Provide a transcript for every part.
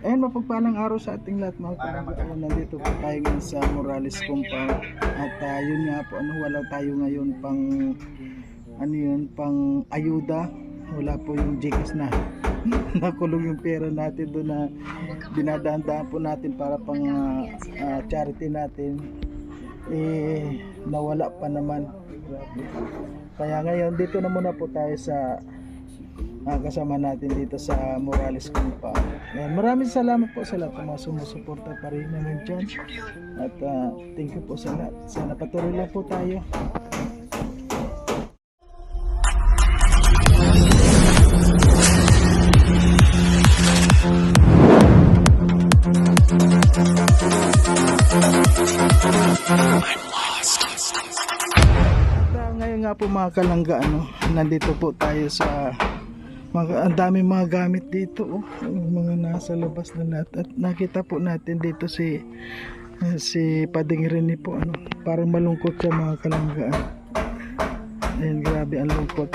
Ayan, mapagpalang araw sa ating lahat mga kaibigan. Nandito po tayo ngayon sa Morales Compound. At yun nga po, wala tayo ngayon pang pang ayuda. Wala po yung Gcash na nakulong yung pera natin doon na dinadaan po natin para pang charity natin. Nawala pa naman. Kaya ngayon dito na muna po tayo sa kasama natin dito sa Morales Compound. Maraming salamat po sa lahat ng mga sumusuporta pa rin naman dyan. At thank you po sa lahat. Sana patuloy lang po tayo. Ngayon nga po mga kalangga, nandito po tayo sa ang dami mga gamit dito, mga nasa labas na lahat. At nakita po natin dito si Pading Rene po, parang malungkot siya mga kalangga. Ayan, grabe ang lungkot.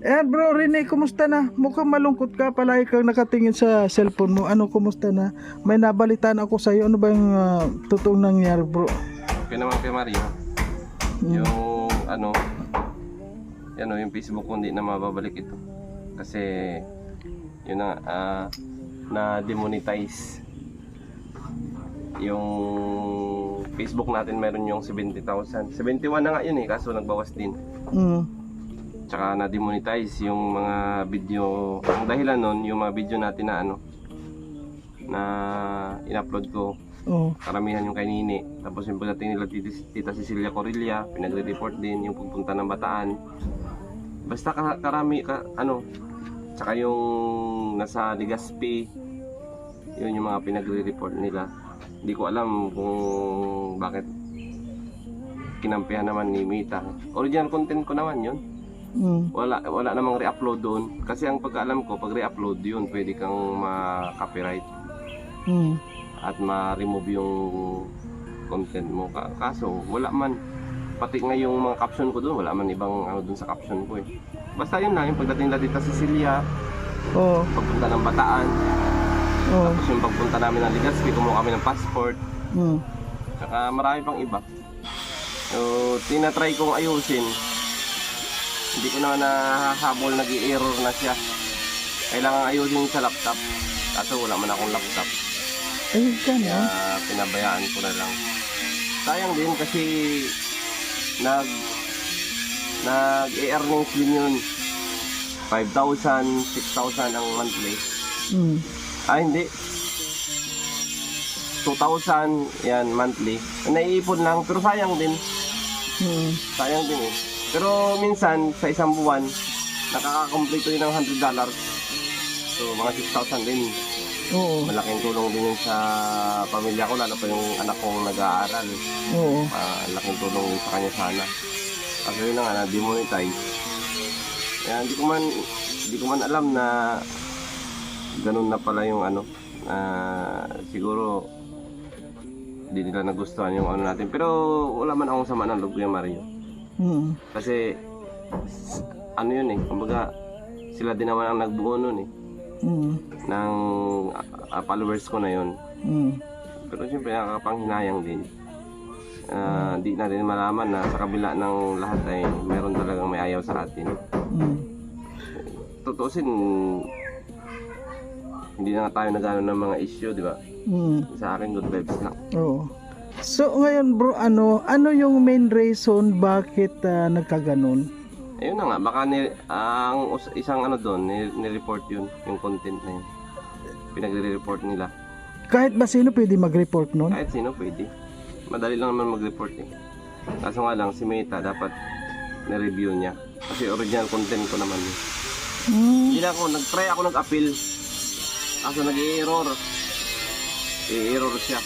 Bro Rene, kumusta na? Mukhang malungkot ka, palagi kang nakatingin sa cellphone mo. Kumusta na? May nabalitaan ako sa iyo. Ano ba yung totoong nangyari, bro? Okay naman kay Mario. Yung yung Facebook ko hindi na mababalik ito. Kasi yun na demonetize. Yung Facebook natin meron yung 70,000. 71 na nga yun kaso nagbawas din. Tsaka na demonetize yung mga video. Ang dahilan nun, yung mga video natin na in-upload ko. Karamihan yung kay Nini. Tapos yung pagdating nila Tita Cecilia Corilla, pinagre-report din yung pagpunta ng Bataan. Basta karami tsaka yung nasa Legazpi, yun yung mga pinagre-report nila. Hindi ko alam kung bakit kinampihan naman ni Mita. Original content ko naman yun. Wala namang re-upload doon. Kasi ang pagkaalam ko, pag re-upload yun, pwede kang ma-copyright. At ma-remove yung content mo. Kaso wala man. Pati nga yung mga caption ko doon, wala man ibang doon sa caption ko Basta yun lang, yung pagdating na dito sa Sicilia, pagpunta ng Bataan, tapos yung pagpunta namin ng Legazpi, kumuha kami ng passport, saka marami pang iba. So, tinatry kong ayusin. Hindi ko na nahahabol, nag-i-error na siya. Kailangan ayusin sa laptop, kaso wala man akong laptop. Kaya pinabayaan ko na lang. Sayang din kasi nag-earnings din yun. 5,000, 6,000 ang monthly. Hindi. 2,000 yan monthly. Naiipon lang pero sayang din. Sayang din Pero minsan sa isang buwan nakaka-complete din ng $100. So mga 6,000 din. Malaking tulong din yun sa pamilya ko, lalo pa yung anak kong nag-aaral. Malaking tulong din sa kanya sana. Kasi yun na na-demonetize. Kaya hindi ko man alam na ganun na pala yung siguro hindi nila nagustuhan yung natin. Pero wala man akong sama ng loob Kuya Mario. Kasi kumbaga sila din naman ang nagbuo nun ng followers ko na yun. Pero siyempre nakakapanghinayang din. Di natin malaman na sa kabila ng lahat ay meron talagang may ayaw sa atin. Tutusin, hindi na tayo nagano ng mga issue, di ba? Sa akin good vibes lang. So ngayon bro, ano yung main reason bakit nagkaganon? Ayun na nga, baka ang isang doon, ni-report yun, yung content na yun. Pinagre-report nila. Kahit ba sino pwede mag-report nun? Kahit sino pwede. Madali lang naman mag-report Kaso nga lang, si Meta dapat na-review niya. Kasi original content ko naman yun. Hindi na nag-try ako nag-appeal. Kaso nag-i-error. I-error siya.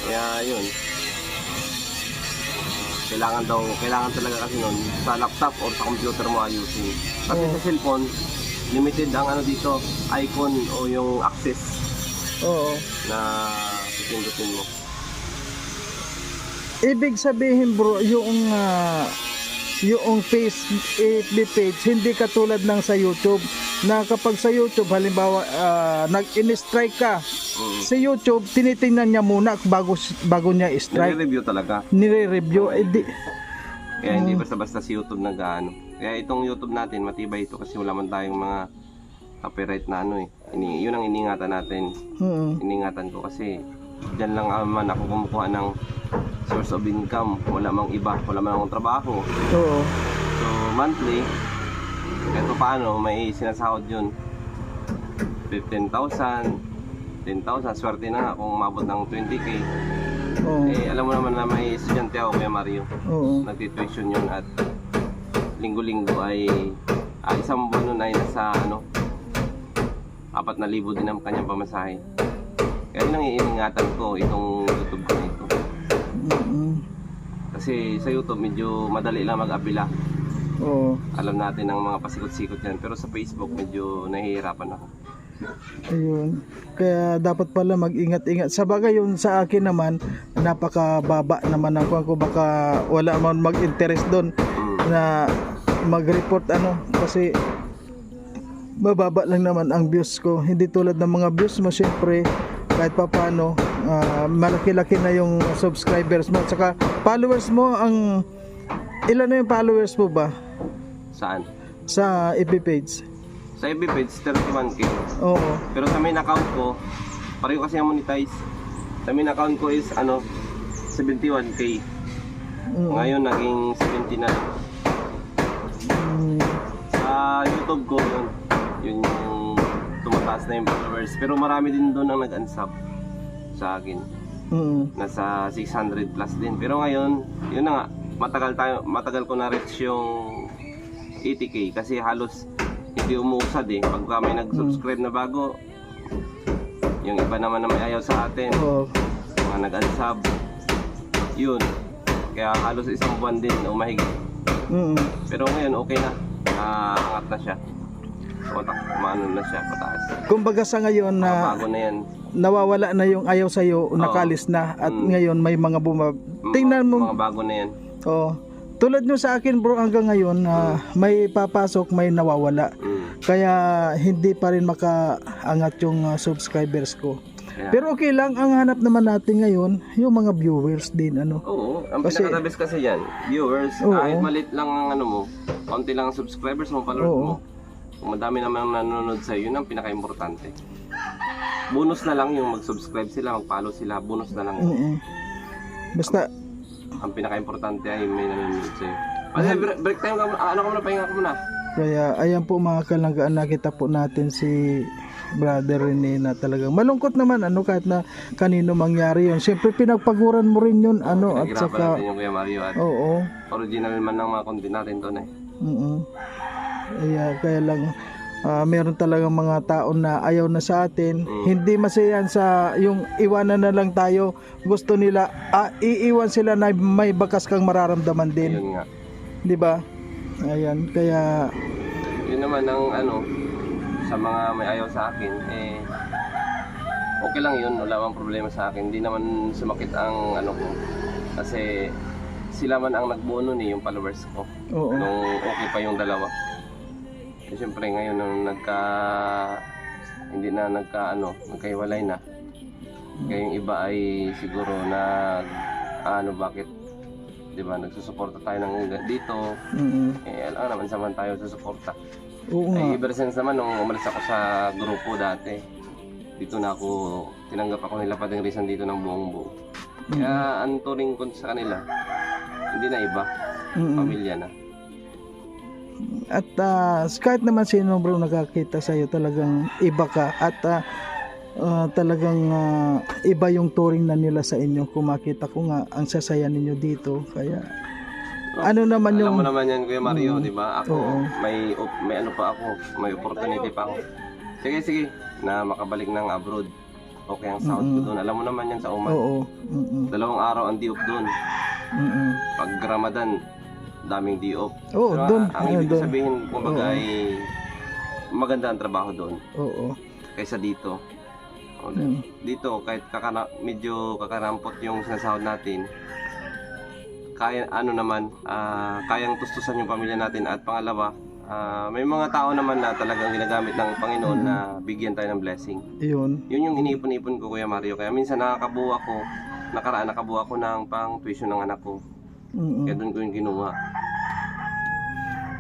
Kaya yun. Kailangan talaga kasi nun sa laptop or sa computer mo ayusin. Kasi sa cellphone, limited ang dito, icon o yung access na pipindutin mo. Ibig sabihin bro, yung FB page hindi katulad ng sa YouTube. na kapag sa YouTube halimbawa nag-in-strike ka sa YouTube, tinitingnan niya muna bago niya i-strike. Nire-review talaga. Nire-review. Kaya hindi basta-basta si YouTube nag-ano. Kaya itong YouTube natin, matibay ito kasi wala man tayong mga copyright na ano eh. Yun ang iningatan natin. Iningatan ko kasi dyan lang naman ako kumukuha ng source of income. Wala mang iba, wala man akong trabaho. Oo. So monthly, kahit paano may sinasahod yun. 15,000, 10,000, swerte na nga kung umabot ng 20k. Oo. Eh alam mo naman na may estudyante ako, Kuya Mario. Oo. Nagtituition yun at linggo-linggo ay isang buwan nun ay nasa 4,000 din ang kanyang pamasahe. Kaya yun ang iingatan ko itong YouTube ko na ito. Kasi sa YouTube medyo madali lang mag-abila. Oo. Alam natin ang mga pasikot-sikot yan. Pero sa Facebook medyo nahihirapan ako. Ayun. Kaya dapat pala mag-ingat-ingat. Sa bagay yun sa akin naman, napakababa naman ang kuwan ko. Baka wala man mag-interest doon na mag-report kasi mababa lang naman ang views ko. Hindi tulad ng mga views mo, syempre kahit pa paano malaki-laki na yung subscribers mo. Saka followers mo, ilan na yung followers mo ba? Saan? Sa FB page? Sa FB page, 31k. Oo. Pero sa main account ko, pareho kasi ang monetize. Sa main account ko is 71k. Ngayon naging 70 na. Sa YouTube ko yun yung tumataas na yung followers. Pero marami din doon ang nag-unsub sa akin. Nasa 600 plus din. Pero ngayon, yun na nga, matagal ko na reach yung 80k kasi halos hindi umuusad eh. Pagka may nag-subscribe na bago, yung iba naman na may ayaw sa atin, mga nag-unsub, yun. Kaya halos isang buwan din o mahigit. Pero ngayon okay na, angat na siya. Maano na siya, pataas. Kumbaga sa ngayon na bago na yan. Nawawala na yung ayaw sa'yo, nakalis na at ngayon may mga tingnan mo. Mga bago na yan. Tulad nyo sa akin bro, hanggang ngayon may papasok, may nawawala. Kaya hindi pa rin makaangat yung subscribers ko. Pero okay lang, ang hanap naman natin ngayon yung mga viewers din Oo, ang pinakatabis kasi yan, viewers, kahit malit lang ang mo, konti lang ang subscribers mo, followers mo. Kung madami naman nanonood sa'yo, yun ang pinaka-importante. Bonus na lang yung mag-subscribe sila, mag-follow sila, bonus na lang. Basta ang pinaka-importante ay may nanonood sa'yo. Break time ka muna, pahinga ka muna. Kaya ayan po mga kalanggaan, nakita po natin si Brother Rene na talagang malungkot naman kahit na kanino mangyari yun. Siyempre pinagpaguran mo rin yun at saka natin yung Kuya Mario at original man ng mga content natin doon eh. Kaya lang meron talagang mga tao na ayaw na sa atin. Hindi masaya sa yung iwanan na lang tayo. Gusto nila iiwan sila na may bakas kang mararamdaman din. Yun nga. 'Di ba? Ayan, kaya yun naman ang sa mga may ayaw sa akin okay lang yun, wala mang problema sa akin. Hindi naman sumakit ang ko kasi sila man ang nagbuo nun yung followers ko. Nung okay pa yung dalawa. Siyempre ngayon nung hindi na nagkahiwalay na. Kaya yung iba ay siguro bakit 'di ba nagsusuporta tayo ng dito. Alam naman saman tayo susuporta. Ever since naman nung umalis ako sa grupo dati, dito na ako tinanggap ako nila Padeng Rizan dito ng buong buo. Kaya ang turing ko sa kanila hindi na iba, pamilya na. At kahit naman sino bro nakakita sa iyo, talagang iba ka at talagang iba yung turing na nila sa inyo. Kung makita ko nga ang sasaya ninyo dito, kaya naman alam mo naman yan Kuya Mario, di ba? Ako may pa ako, may opportunity pa ako. Sige na makabalik ng abroad. Okay ang sound ko doon. Alam mo naman yan sa Oman. 2 araw ang di-off doon. Pag Ramadan, daming di-off. Doon. Ang ibig sabihin, kumbaga ay maganda ang trabaho doon. Kaysa dito. Dito, kahit medyo kakarampot yung sinasahod natin, kaya kayang tustusan yung pamilya natin at pangalawa, may mga tao naman na talagang ginagamit ng Panginoon na bigyan tayo ng blessing. Yun. Yun yung iniipon-ipon ko, Kuya Mario. Kaya minsan nakakabuo ako, nakabuo ako ng pang tuition ng anak ko. Kaya doon ko yung kinuha.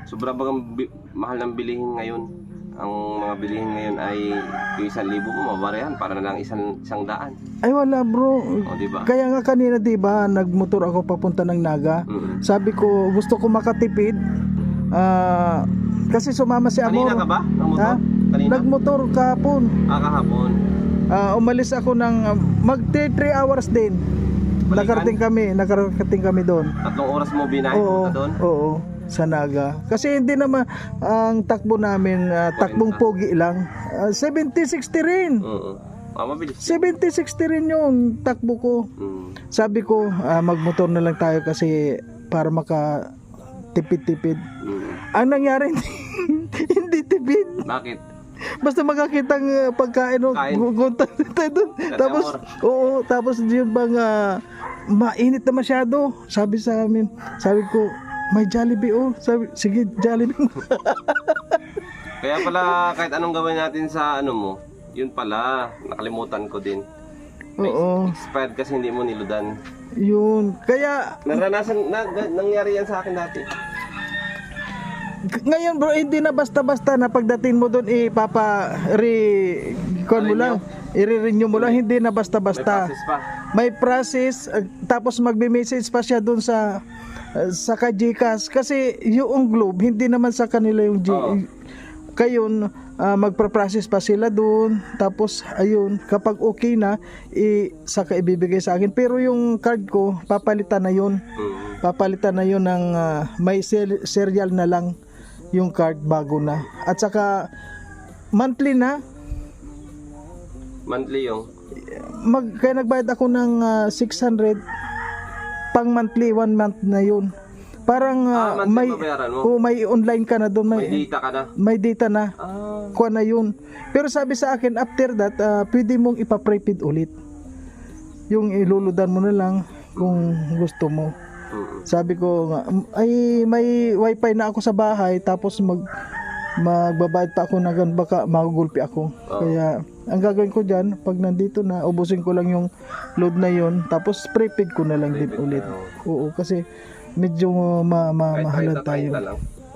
Sobra bagang mahal ng bilihin ngayon. Ang mga bilihin ngayon ay yung 1,000 mo, mabarehan para na lang isang daan. Ay wala bro. O, diba? Kaya nga kanina 'di ba, nagmotor ako papunta ng Naga. Sabi ko gusto ko makatipid. Kasi sumama si Amor. Kanina ka ba? Ha? Kanina? Nagmotor kahapon. Kahapon. Umalis ako ng mag 3 hours din. Balikan? Nakarating kami doon. 3 oras mo binahin Oo, punta doon? oo, sa Naga. Kasi hindi naman ang takbo namin takbong pogi lang. 70-60 rin. Oo. Mabilis. 70-60 rin yung takbo ko. Sabi ko, magmotor na lang tayo kasi para maka tipid-tipid. Ang nangyari, hindi tipid. Bakit? Basta makakitang pagkain o Kain. gugunta tayo doon. Tapos, oo, tapos yun bang mainit na masyado. Sabi sa amin, sabi ko, may Jollibee oh. Sabi, sige, Jollibee mo. Kaya pala kahit anong gawin natin sa ano mo, yun pala, nakalimutan ko din. May Oo. expired kasi hindi mo niludan. Yun. Kaya, Nangyari yan sa akin dati. ngayon bro, hindi na basta-basta na pagdating mo doon mo lang, i-renew mo lang, hindi na May basta-basta. process pa. May process, tapos magbe-message pa siya doon sa Gcash kasi yung Globe hindi naman sa kanila yung Oo. kayon magpa-process pa sila doon, tapos ayun, kapag okay na saka ibibigay sa akin, pero yung card ko papalitan na yun. Papalitan na yun ng may serial na lang yung card, bago na. At saka monthly na. Monthly yung Kaya nagbayad ako ng 600 pang monthly, 1 month na yun. Parang monthly may babayaran mo? may online ka na doon, may data ka na. may data na. Kuha na yun. Pero sabi sa akin, after that, pwede mong ipa-prepaid ulit. Yung iluludan mo na lang kung gusto mo. Sabi ko nga, ay may wifi na ako sa bahay, tapos magbabayad pa ako na gan, baka magugulpi ako. Kaya ang gagawin ko dyan, pag nandito na, ubusin ko lang yung load na yon, tapos prepaid ko na lang din ulit. Oo, kasi medyo mahalan tayo.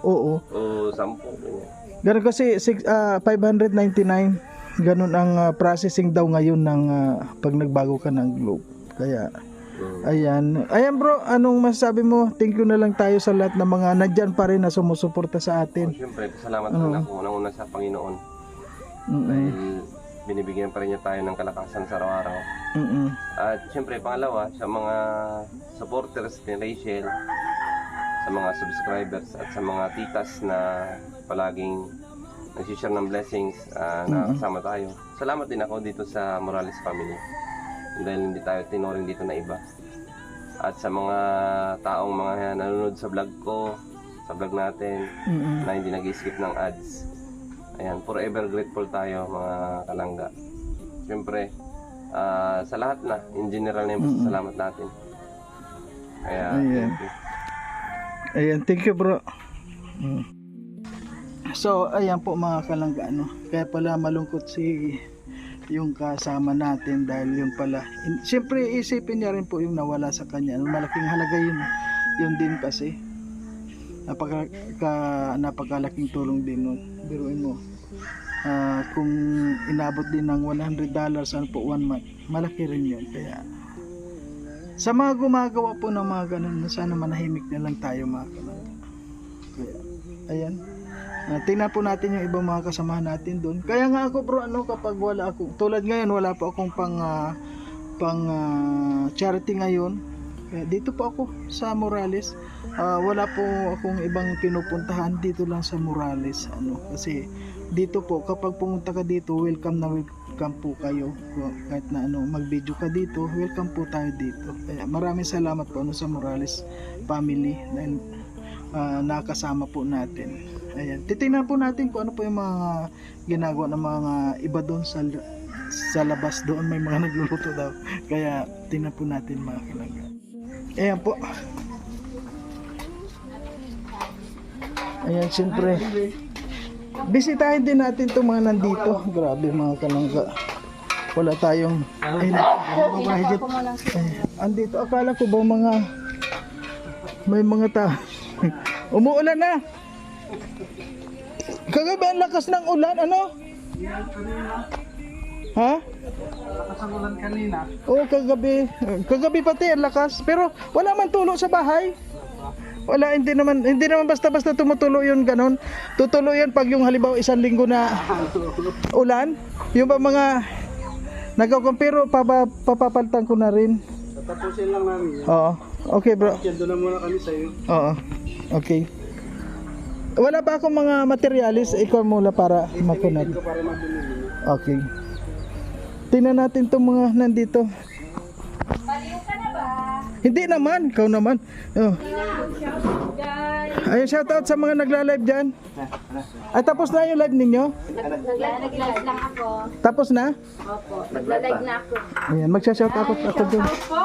Oo. O 10. Ganun kasi 599. Ganun ang processing daw ngayon ng pag nagbago ka ng Globe. Kaya ayan bro, anong masasabi mo? Thank you na lang tayo sa lahat ng mga nandyan pa rin na sumusuporta sa atin. Siyempre, salamat rin ako unang-una sa Panginoon. Dahil binibigyan pa rin niya tayo ng kalakasan sa araw-araw. At siyempre, pangalawa, sa mga supporters ni Rachel, sa mga subscribers at sa mga titas na palaging nagsishare ng blessings na kasama tayo. Salamat din ako dito sa Morales family dahil hindi tayo tinuring dito na iba. At sa mga taong mga nanonood sa vlog ko, sa vlog natin, na hindi nag-skip ng ads. Ayan, forever grateful tayo mga kalangga. Siyempre, sa lahat na, in general na yung salamat natin. Kaya, thank you. Ayan, thank you bro. So, ayan po mga kalangga, kaya pala malungkot yung kasama natin dahil yun pala. Siyempre, isipin niya rin po yung nawala sa kanya. Malaking halaga yun din kasi. Napakalaking tulong din nun. Biruin mo. Kung inabot din ng $100 po 1 month, malaki rin yun. Kaya, sa mga gumagawa po ng mga ganun, sana manahimik na lang tayo mga kalangga. Kaya, ayan. Tingnan po natin yung ibang mga kasamahan natin doon. Kaya nga ako bro, kapag wala ako, tulad ngayon wala po akong pang charity ngayon. Kaya dito po ako sa Morales. Wala po akong ibang pinupuntahan, dito lang sa Morales. Kasi dito po, kapag pumunta ka dito, welcome na welcome po kayo. Kahit na mag-video ka dito, welcome po tayo dito. Kaya maraming salamat po sa Morales family dahil nakasama po natin. Ayan, titingnan po natin kung ano po yung mga ginagawa ng mga iba doon sa labas doon, may mga nagluluto daw. Kaya tingnan po natin mga kalangga. Ayan po. Ayan, siyempre. Bisitahin din natin itong mga nandito. Grabe mga kalangga. Wala tayong... Ay, nakakahigit. Andito, akala ko ba mga... May mga umuulan na. Kagabi ang lakas ng ulan, ano? Ha? Lakas ang ulan kanina. Oo, kagabi. Kagabi pati ang lakas. Pero wala man tulo sa bahay. Wala, hindi naman basta-basta tumutulo yun ganon. Tutulo yun pag yung halimbawa isang linggo na ulan. Yung pa mga pero papapalitan ko na rin. Tatapusin lang namin yan. Oo. Okay bro. Yan, doon na muna kami sa'yo. Oo. Okay. Wala ba akong mga materialis? Ikaw muna para makunat. Ito para mabumili. Okay. Tingnan natin itong mga nandito. Baliw ka na ba? Hindi naman, ikaw naman. Oh. Ayun, shoutout sa mga nagla-live dyan. Ay, tapos na yung live ninyo? Nag-live lang ako. Tapos na? Opo, nagla-live na ako. Ayan, magsha-shoutout ako dun. Shoutout po.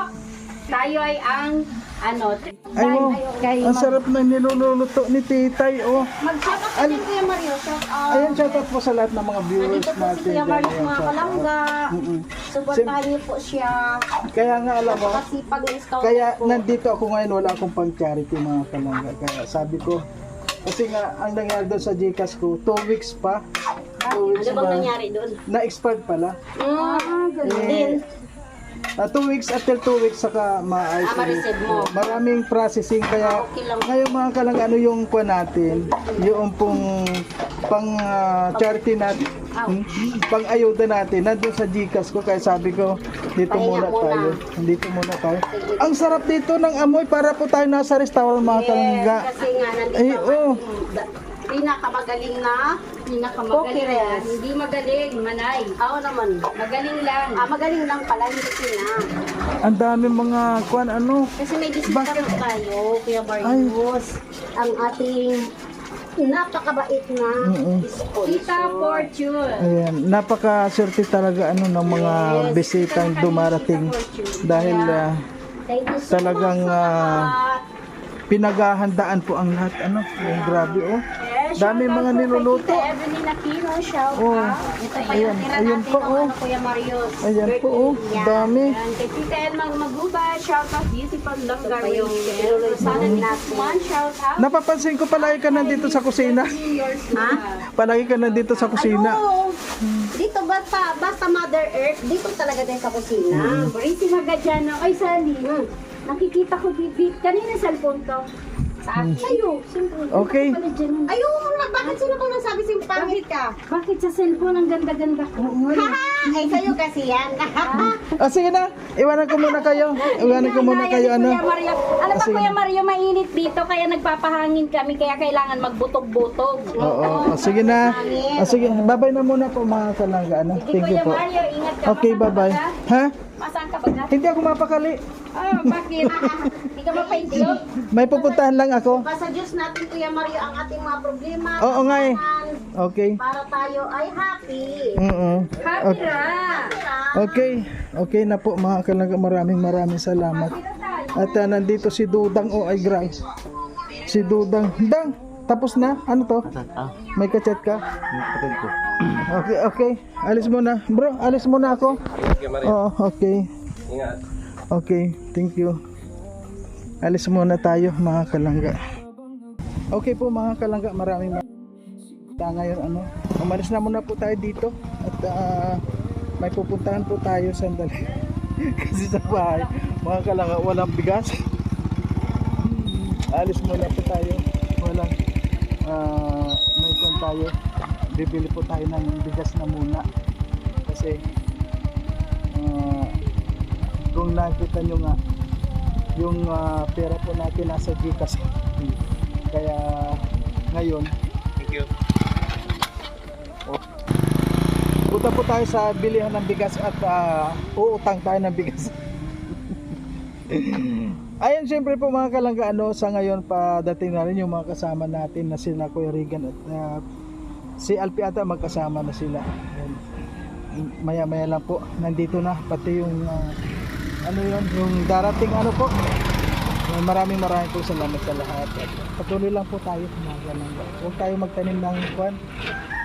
Tayo ay ang Ay, wow. kay Ang sarap na niluluto ni Titay, oh. Mag-shoutout po din Kuya Mario. Shoutout. Ayan, shoutout po sa lahat ng mga viewers Nandito po si natin. Kuya Mario Ayan, mga shoutout. kalangga. Suportahan niyo po siya. Kaya nga alam mo, Kasi pag install kaya po. nandito ako ngayon, wala akong pang-charity mga kalangga. Kaya sabi ko, kasi nga ang nangyari doon sa Gcash ko, 2 weeks pa. 2 weeks Ano bang na, nangyari doon? na-expired pala. Ganun din. 2 weeks, after 2 weeks saka ma-isolate. ma-receive mo. Maraming processing kaya Okay lang. ngayon mga kalangga, ano yung kuha natin, yung pong pang charity natin, pang ayuda natin, nandun sa Gcash ko, kaya sabi ko, dito Pahinga muna muna. tayo. Dito muna tayo. Ang sarap dito ng amoy, para po tayo nasa restaurant mga kalangga. Kasi nga nandito Ay, ang oh. pinakamagaling na Pinakamagaling yan. Hindi magaling, manay. ako naman. Magaling lang. Magaling lang pala, hindi sila. Ang dami mga kuan ano. Kasi may bisita Bakit? tayo, Kuya Marius. Ang ating napakabait na Tita Fortune. Ayan, napaka-swerte talaga ano ng mga bisitang dumarating dahil Thank you so talagang much sa lahat. pinaghahandaan po ang lahat ano. Yung grabe oh. Dami mga niluluto. Tita Evelyn Aquino, shout Oh. out. Ito pa Ayan, yung tira ayan natin po, ng oh. Kuya Marius. Ayan po oh, Yan. dami. Yan, kay Tita Elmang Magubay, shout out beautiful Langga Ito pa yung Rachel. niluluto Sana natin. one shout out. Napapansin ko palagi ka nandito sa kusina. Yours Ha? Palagi ka nandito sa kusina. Ano? Dito basta Mother Earth, dito talaga din sa kusina. Brisi Magadiano. Ay, Sally. Nakikita ko, Bibi. Kanina cellphone ko. Sa akin. Sa'yo, siyempre. Okay. Pala dyan. Ayun, bakit sino bang nagsabi sa'yo pangit ka? Bakit sa cellphone ang ganda-ganda ko? Ay, sa'yo kasi yan. Ah, sige na. Iwanan ko muna kayo. Iwanan ko muna kayo ano. Kuya Mario. Alam ba, Sige. Kuya Mario, mainit dito, kaya nagpapahangin kami, kaya kailangan magbutog-butog. Oo, sige na. Sige, bye-bye na muna po mga kalangga ano. Sige, Thank you Kuya po. Mario, ingat ka. Okay, Masaan ka bye-bye. ba? Ha? Masaan ka ba? Hindi ako mapakali. Ah, bakit? Hindi ka mapaitlog? May pupuntahan lang ako. Basta Diyos natin, Kuya Mario, ang ating mga problema. Oo nga eh. kailangan Okay. Para tayo ay happy. Oo. Happy ra! Okay. Okay na po mga kalangga. Maraming salamat. At nandito si Dudang. Oh, ay grabe. Si Dudang. Dang, tapos na? Ano to? May kachat ka? Okay, okay. Alis muna. Bro, alis muna ako. Okay, Maria. Oo, okay. Ingat. Okay, thank you. Alis muna tayo mga kalangga. Okay po mga kalangga, maraming ngayon ano. Umalis na muna po tayo dito at may pupuntahan po tayo sandali. Kasi sa bahay, mga kalangga, walang bigas. Alis muna po tayo. Walang may kon tayo. Bibili po tayo ng bigas na muna. Kasi kung nakita nyo nga yung pera po natin nasa Gcash kaya ngayon Thank you. punta po tayo sa bilihan ng bigas at uutang tayo ng bigas. Ayun, syempre po mga kalangga ano, sa ngayon padating na rin yung mga kasama natin na sila Kuya Regan at si Alpi ata magkasama na sila. Maya lang po nandito na pati yung ano yun, yung darating ano po, Maraming po salamat sa lahat. At patuloy lang po tayo kumaga ng huwag tayo magtanim ng kwan,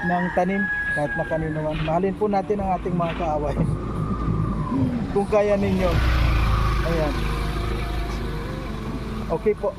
ng tanim kahit na kanino man. Mahalin po natin ang ating mga kaaway. Kung kaya ninyo. Ayan. Okay po.